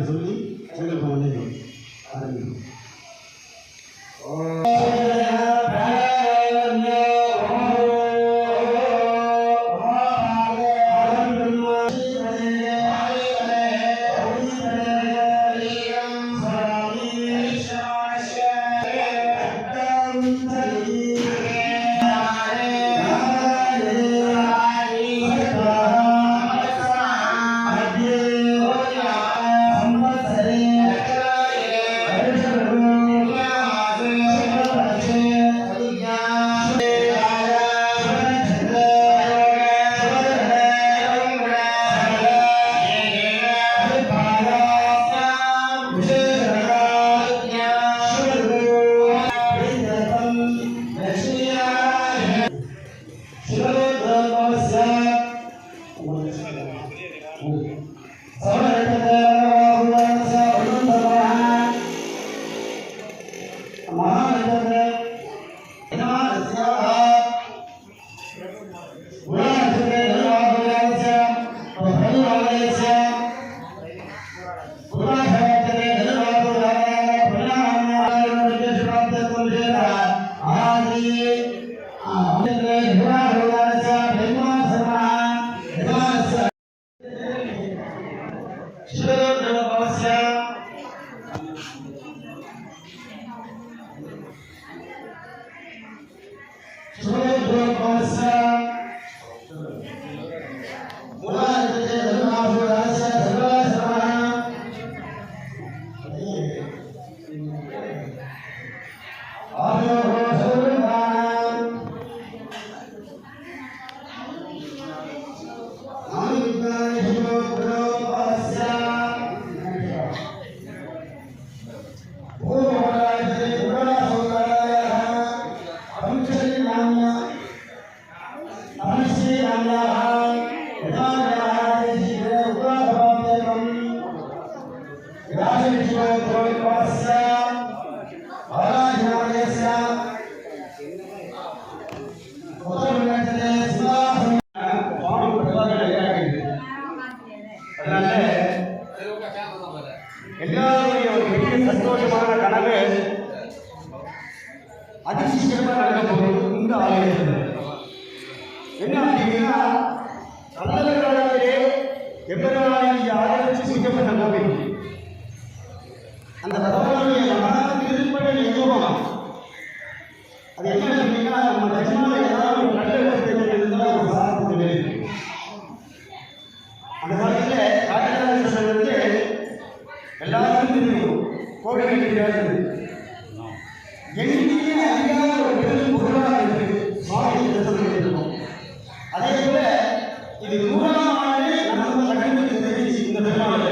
சொல்லி சங்கல்பம் பண்ணிடுவோம். எல்லாருடைய ஒரு பெரிய சந்தோஷமான கனவு அதிசயமா நடக்க போகுது இந்த ஆலயத்தில். என்ன அப்படின்னா, நல்ல காலத்திலே எவ்வளவு ஆராய்ச்சி செய்யப்பட்ட கோவில் அந்த பகவானுடைய மன திருப்பணி நியமம். அது என்ன அப்படின்னா, நம்ம நிஜமான ஏதாவது ஒரு நல்ல இருந்தால் ஒரு சாதத்தில் இருக்கு. அந்த காலத்தில் காட்டுறாங்க வந்து எல்லாருக்கும் தெரியும், கோவில் கிடையாது. எண்ணிக்கையே அதிகார ஒரு பெரும் பொருளாக இருக்கு சுவாமி தரிசனம் இருக்கும். அதே போல இது 100ஆம் ஆண்டு நம்ம கண்டுபிடிக்க தெரிஞ்சு இந்த பெருமாள்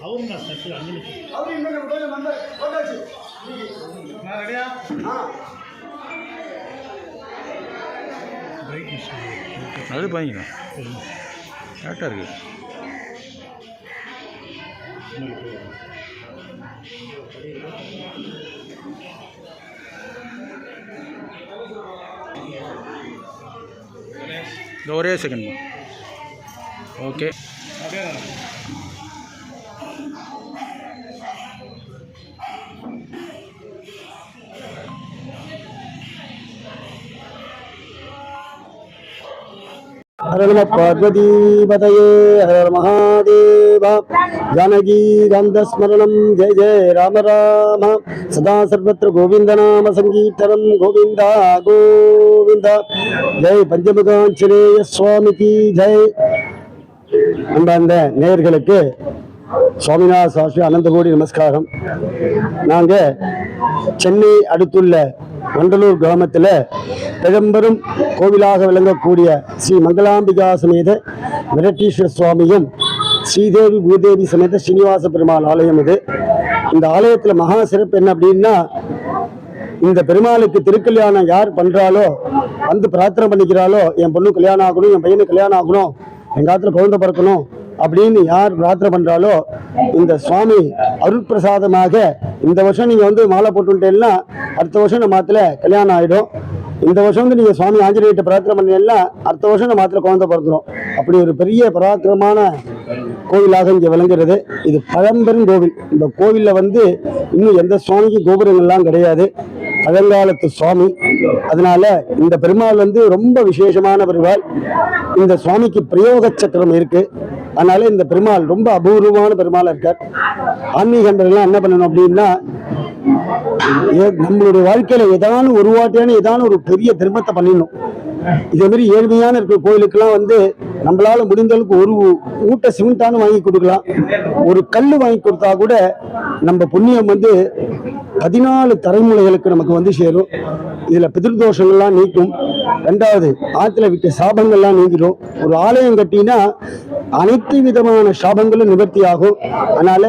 అవును సార్ అన్ని ಅವ್ರು ಇನ್ನೊಂದು ಬಿಡೋದು ಮಂದ ಹೋದಾಚು ನಾ ರೆಡಿಯಾ பிரைட்னஸ் அது பாருங்க கரெக்டாக இருக்குது. ஒரே செகண்ட்மா. ஓகே हर नमः पार्वती पतये हर महादेव जानकी गन्धस्मरणं जय जय राम राम सदा सर्वत्र गोविंद नाम संकीर्तनं गोविंदा गोविंद। கோவிந்தா. ஜெய் பஞ்சமுகாஞ்சலேய சுவாமிக்கு ஜெய். அந்த நேயர்களுக்கு சுவாமிநாத சாஸ்திரி அனந்த கோடி நமஸ்காரம். நாங்கள் சென்னை அடுத்துள்ள மண்டலூர் கிராமத்தில் பெரும்பெரும் கோவிலாக விளங்கக்கூடிய ஸ்ரீ மங்களாம்பிகா சமேத விரட்டீஸ்வர சுவாமியும் ஸ்ரீதேவி பூதேவி சமேத ஸ்ரீனிவாச பெருமாள் ஆலயம் இது. இந்த ஆலயத்தில் மகா சிறப்பு என்ன அப்படின்னா, இந்த பெருமாளுக்கு திருக்கல்யாணம் யார் பண்ணுறாலோ வந்து பிரார்த்தனை பண்ணிக்கிறாளோ, என் பொண்ணு கல்யாணம் ஆகணும், என் பையனுக்கு கல்யாணம் ஆகணும், எங்கள் காலத்தில் குழந்தை பிறக்கணும் அப்படின்னு யார் பிரார்த்தனை பண்ணுறாலோ இந்த சுவாமி அருட்பிரசாதமாக இந்த வருஷம் நீங்கள் வந்து மாலை போட்டுட்டேன்னா அடுத்த வருஷம் நம்ம மாத்தில் கல்யாணம் ஆகிடும். இந்த வருஷம் வந்து நீங்கள் சுவாமி ஆஞ்சநேயர்கிட்ட பிரார்த்தனை பண்ணீங்கன்னா அடுத்த வருஷம் நம்ம மாத்தில் குழந்தை பிறந்துடும். அப்படி ஒரு பெரிய பராக்கிரமான கோவிலாக இங்கே விளங்குறது. இது பழம்பெரும் கோவில். இந்த கோவிலில் வந்து இன்னும் எந்த சுவாமிக்கும் கோபுரங்கள்லாம் கிடையாது, பழங்காலத்து சுவாமி. அதனால இந்த பெருமாள் வந்து ரொம்ப விசேஷமான பெருமாள். இந்த சுவாமிக்கு பிரயோக சக்கரம் இருக்கு. அதனால இந்த பெருமாள் ரொம்ப அபூர்வமான பெருமாள் இருக்கார். ஆன்மீகன்றெல்லாம் என்ன பண்ணணும் அப்படின்னா, நம்மளுடைய வாழ்க்கையில ஏதானும் ஒரு வாட்டியான ஏதானும் ஒரு பெரிய திருமத்தை பண்ணிடணும். இதே மாதிரி ஏழ்மையான இருக்கிற கோயிலுக்கெல்லாம் வந்து நம்மளால முடிந்த அளவுக்கு ஒரு மூட்டை சிமெண்டானு வாங்கி கொடுக்கலாம், ஒரு கல் வாங்கி கொடுத்தா கூட நம்ம புண்ணியம் வந்து 14 தலைமுறைகளுக்கு நமக்கு வந்து சேரும். இதுல பிதிர்தோஷங்கள்லாம் நீக்கும். ரெண்டாவது, ஆத்துல விட்ட சாபங்கள்லாம் நீங்கிடும். ஒரு ஆலயம் கட்டினா அனைத்து விதமான சாபங்களும் நிவர்த்தி ஆகும். அதனால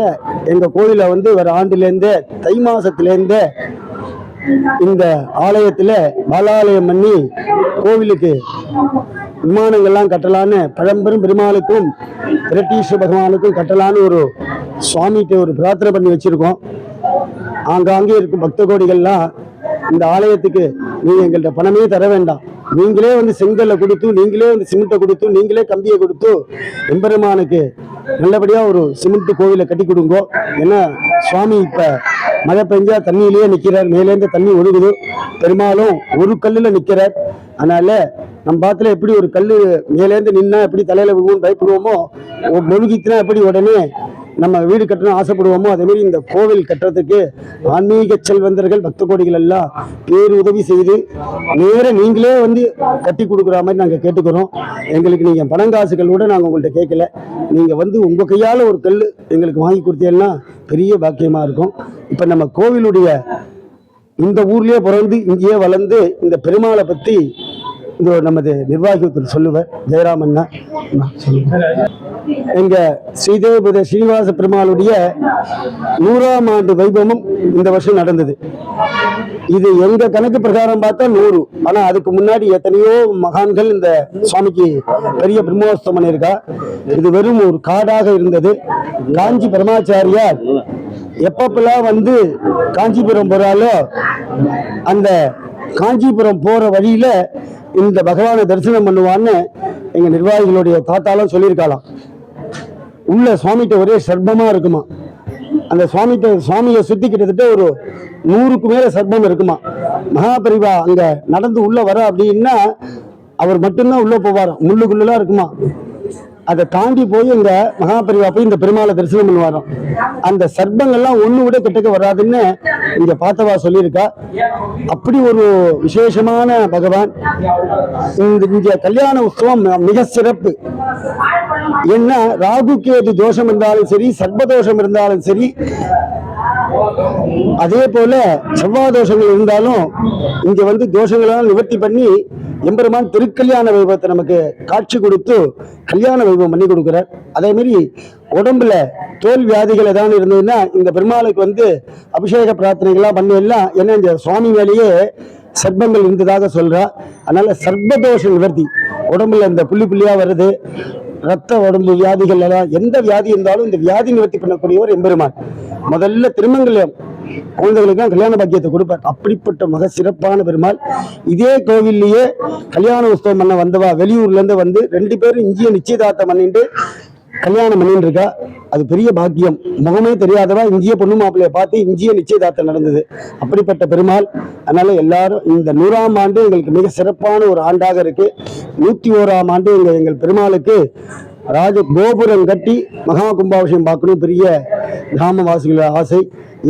எங்க கோயில வந்து வர ஆண்டுலேருந்தே தை மாசத்திலேருந்தே இந்த ஆலயத்துல பாலாலயம் பண்ணி கோவிலுக்கு விமானங்கள்லாம் கட்டலான்னு பழம்பெரும் பெருமாளுக்கும் இரட்டீஸ்வர பகவானுக்கும் கட்டலான்னு ஒரு சுவாமிகிட்ட ஒரு பிரார்த்தனை பண்ணி வச்சிருக்கோம். ஆங்காங்கே இருக்கும் பக்த கோடிகள்லாம் இந்த ஆலயத்துக்கு நீங்க எங்கள்கிட்ட பணமே தர வேண்டாம், நீங்களே வந்து செங்கல்லை கொடுத்து, நீங்களே வந்து சிமெண்ட்டை கொடுத்து, நீங்களே கம்பியை கொடுத்து எம்பெருமானுக்கு நல்லபடியா ஒரு சிமெண்ட் கோவிலை கட்டி கொடுங்கோ. ஏன்னா சுவாமி இப்ப மழை பெஞ்சா தண்ணியிலேயே நிக்கிறார், மேலேருந்து தண்ணி ஒழுகுது. பெருமாளும் ஒரு கல்லுல நிக்கிறார். அதனால நம்ம பாத்துல எப்படி ஒரு கல்லு மேலேருந்து நின்னா எப்படி தலையில விழுவோம் பயப்படுவோமோ, முழுகித்துனா எப்படி உடனே நம்ம வீடு கட்டணும் ஆசைப்படுவோமோ, அதே மாதிரி இந்த கோவில் கட்டுறதுக்கு ஆன்மீக செல்வந்தர்கள் பக்த கோடிகள் எல்லாம் பேர் உதவி செய்து நேர நீங்களே வந்து கட்டி கொடுக்குற மாதிரி நாங்கள் கேட்டுக்கிறோம். எங்களுக்கு நீங்கள் பணங்காசுகள் கூட நாங்கள் உங்கள்கிட்ட கேட்கல, நீங்கள் வந்து உங்கள் கையால் ஒரு கல் எங்களுக்கு வாங்கி கொடுத்தீங்கன்னா பெரிய பாக்கியமாக இருக்கும். இப்போ நம்ம கோவிலுடைய இந்த ஊர்லேயே பிறந்து இங்கேயே வளர்ந்து இந்த பெருமாளை பற்றி இந்த நமது நிர்வாகி ஒருத்தர் சொல்லுவார், ஜெயராமன்னா எங்க ஸ்ரீதேவி ஸ்ரீனிவாச பெருமாளுடைய 100ஆம் ஆண்டு வைபவமும் இந்த வருஷம் நடந்தது. இது எங்க கணக்கு பிரகாரம் பார்த்தா 100, ஆனா அதுக்கு முன்னாடி எத்தனையோ மகான்கள் இந்த சுவாமிக்கு பெரிய பிரம்மோத்சவம் பண்ணியிருக்கா. இது வெறும் ஒரு காடாக இருந்தது. காஞ்சி பரமாச்சாரியார் எப்பப்பெல்லாம் வந்து காஞ்சிபுரம் போறாலோ அந்த காஞ்சிபுரம் போற வழியில இந்த பகவானை தரிசனம் பண்ணுவான்னு எங்க நிர்வாகிகளுடைய தாத்தாலும் சொல்லியிருக்கலாம். உள்ள சுவாமிகிட்ட ஒரே சர்ப்பமா இருக்குமா. அந்த சுவாமியை சுத்தி கிட்டத்தட்ட ஒரு 100க்கு மேல சர்ப்பம் இருக்குமா. மகாபரிவா அங்க நடந்து உள்ள வர அப்படின்னா அவர் மட்டும்தான் உள்ள போவார், முள்ளுக்குள்ளலாம் இருக்குமா. அதை தாண்டி போய் இந்த மகாபரிவா போய் இந்த பெருமாளை தரிசனம் பண்ணுவாராம். அந்த சர்ப்பங்கள்லாம் ஒண்ணு விட கிட்டக்க வராதுன்னு இங்க பார்த்தவா சொல்லியிருக்கா. அப்படி ஒரு விசேஷமான பகவான். இங்க கல்யாண உற்சவம் மிக சிறப்பு. என்ன ராகு கேது தோஷம் இருந்தாலும் சரி, சர்ப்பதோஷம் இருந்தாலும் சரி, அதே போல செவ்வாய் தோஷங்கள் இருந்தாலும் இங்க வந்து தோஷங்களெல்லாம் நிவர்த்தி பண்ணி எம்பெருமான் திருக்கல்யாண வைபவத்தை நமக்கு காட்சி கொடுத்து கல்யாண வைபவம் பண்ணி கொடுக்குறார். அதே மாதிரி உடம்புல தோல் வியாதிகள் ஏதாவது இருந்ததுன்னா இந்த பெருமாளுக்கு வந்து அபிஷேக பிரார்த்தனைகள்லாம் பண்ணி எல்லாம் ஏன்னா இந்த சுவாமி மேலேயே சர்ப்பங்கள் இருந்ததாக சொல்றா. அதனால சர்ப்பதோஷ நிவர்த்தி, உடம்புல இந்த புள்ளி புள்ளியா வருது, ரத்த உடம்பு வியாதிகள் எல்லாம் எந்த வியாதி இருந்தாலும் இந்த வியாதி நிவர்த்தி பண்ணக்கூடியவர் எம்பெருமான். முதல்ல திருமங்கல்யம் குழந்தைகளுக்கு கல்யாண பாக்கியத்தை கொடுப்பார். அப்படிப்பட்ட மிக சிறப்பான பெருமாள். இதே கோவில்லையே கல்யாண உற்சவம் பண்ண வந்தவா வெளியூர்ல இருந்து வந்து 2 பேரும் இங்கேயே நிச்சயதார்த்தம் பண்ணிட்டு கல்யாணம் பண்ணிட்டு இருக்கா. அது பெரிய பாக்கியம். முகமே தெரியாதவா இங்கேயே பொண்ணு மாப்பிள்ளைய பார்த்து இங்கேயே நிச்சயதார்த்தம் நடந்தது. அப்படிப்பட்ட பெருமாள். அதனால எல்லாரும் இந்த 100ஆம் ஆண்டு எங்களுக்கு மிக சிறப்பான ஒரு ஆண்டாக இருக்கு. 101ஆம் ஆண்டு எங்கள் பெருமாளுக்கு ராஜ கோபுரம் கட்டி மகா கும்பாபிஷேகம் பார்க்கணும் பெரிய கிராமவாசிகளோட ஆசை.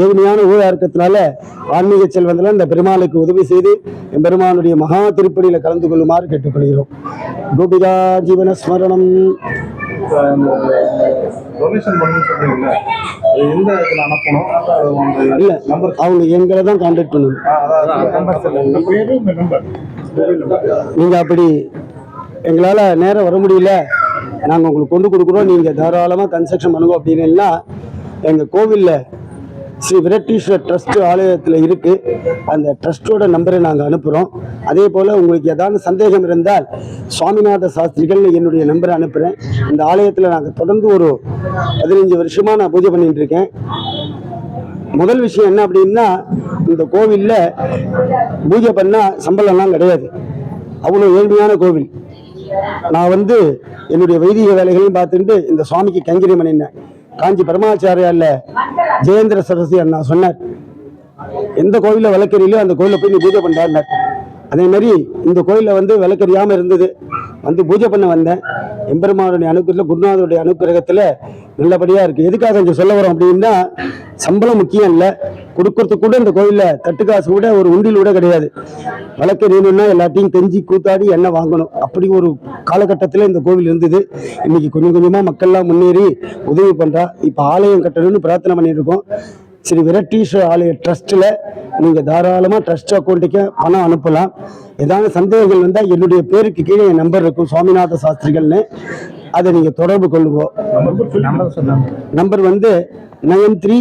ஏழ்மையான ஊழார்க்கத்தினால ஆன்மீக செல்வந்தெல்லாம் இந்த பெருமாளுக்கு உதவி செய்து எம்பெருமானுடைய மகா திருப்படியில கலந்து கொள்ளுமாறு கேட்டுக்கொள்கிறோம். கோபிகா ஜீவன ஸ்மரணம். டொனேஷன் பண்ணணும்னு சொல்றீங்கல்ல, அது எந்த இடத்துல அனுப்பணும்? இல்ல, அவங்க எங்களை தான் கான்டாக்ட் பண்ணணும். நீங்க அப்படி எங்களால நேரம் வர முடியல, நாங்க உங்களுக்கு கொண்டு கொடுக்குறோம், நீங்க தாராளமா கன்ஸ்ட்ரக்ஷன் பண்ணுங்க அப்படின்னா எங்க கோவில்ல ஸ்ரீ விரட்டீஸ்வர் ட்ரஸ்ட் ஆலயத்தில் இருக்கு, அந்த ட்ரஸ்டோட நம்பரை நாங்கள் அனுப்புகிறோம். அதே போல் உங்களுக்கு ஏதாவது சந்தேகம் இருந்தால் சுவாமிநாத சாஸ்திரிகள் என்னுடைய நம்பரை அனுப்புகிறேன். இந்த ஆலயத்தில் நாங்கள் தொடர்ந்து ஒரு 15 வருஷமாக நான் பூஜை பண்ணிட்டு இருக்கேன். முதல் விஷயம் என்ன அப்படின்னா, இந்த கோவிலில் பூஜை பண்ணால் சம்பளம்லாம் கிடையாது, அவ்வளோ ஏழ்மையான கோவில். நான் என்னுடைய வைதிக வேலைகளையும் பார்த்துட்டு இந்த சுவாமிக்கு கைங்கரியம் பண்ணினேன். காஞ்சி பரமாச்சாரியால ஜெயேந்திர சரஸ்வதி அண்ணா சொன்னார், எந்த கோயிலில் விளக்கறியிலோ அந்த கோயிலில் போய் நீ பூஜை பண்ணார். அதே மாதிரி இந்த கோயிலில் விளக்கறியாமல் இருந்தது, பூஜை பண்ண வந்தேன். எம்பெருமானுடைய அனுகிரகத்தில், குருநாதருடைய அனுகிரகத்தில் நல்லபடியாக இருக்குது. எதுக்காக இங்கே சொல்ல வரோம் அப்படின்னா, சம்பளம் முக்கியம் இல்லை, கொடுக்கறதுக்கு கூட இந்த கோயிலில் தட்டுக்காசு கூட ஒரு உண்டில் கூட கிடையாது. விளக்கறியணும்னா எல்லாத்தையும் கெஞ்சி கூத்தாடி எண்ணெய் வாங்கணும். அப்படி ஒரு காலகட்டத்தில் இந்த கோவில் இருந்தது. இன்னைக்கு கொஞ்சம் கொஞ்சமாக மக்கள்லாம் முன்னேறி உதவி பண்ணுறா. இப்போ ஆலயம் கட்டணும்னு பிரார்த்தனை பண்ணிட்டு இருக்கோம். ஸ்ரீ விரட்டீஸ்வர ஆலய ட்ரஸ்ட்டில் நீங்கள் தாராளமாக ட்ரஸ்ட் அக்கௌண்ட்டுக்கு பணம் அனுப்பலாம். ஏதாவது சந்தேகங்கள் வந்தால் என்னுடைய பேருக்கு கீழே என் நம்பர் இருக்கும், சுவாமிநாத சாஸ்திரிகள்னு. அதை நீங்கள் தொடர்பு கொள்ளுங்க. நம்பர் 93